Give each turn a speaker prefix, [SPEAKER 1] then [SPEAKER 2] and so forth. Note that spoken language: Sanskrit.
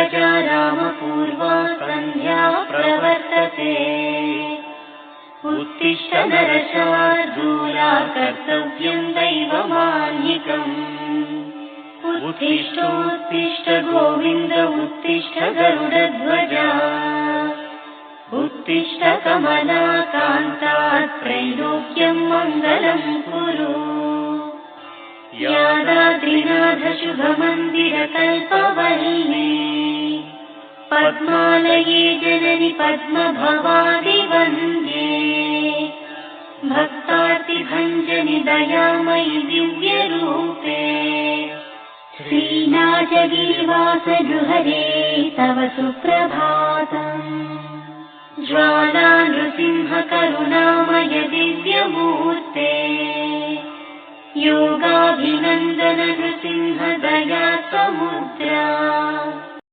[SPEAKER 1] ध्वजा रामपूर्वा सन्ध्या प्रवर्तते। उत्तिष्ठ नरशार्दूला कर्तव्यं दैवमान्निकम्। उत्तिष्ठोत्तिष्ठ गोविन्द उत्तिष्ठ गरुडध्वजा। उत्तिष्ठ कमलाकान्ता त्रैलोक्यं मङ्गलं कुरु। यादाद्रिनाथ शुभमन्दिरकल्पवल्ली पद्मालये जननि पद्मभवादिवन्द्ये। भक्तातिभञ्जनि दयामयि दिव्यरूपे। श्रीनाथगिरिवासगृहरे तव सुप्रभातम्। ज्वाला नृसिंह करुणामय दिव्यमूर्ते। योगाभिनन्दन नृसिंह दया समुद्रा।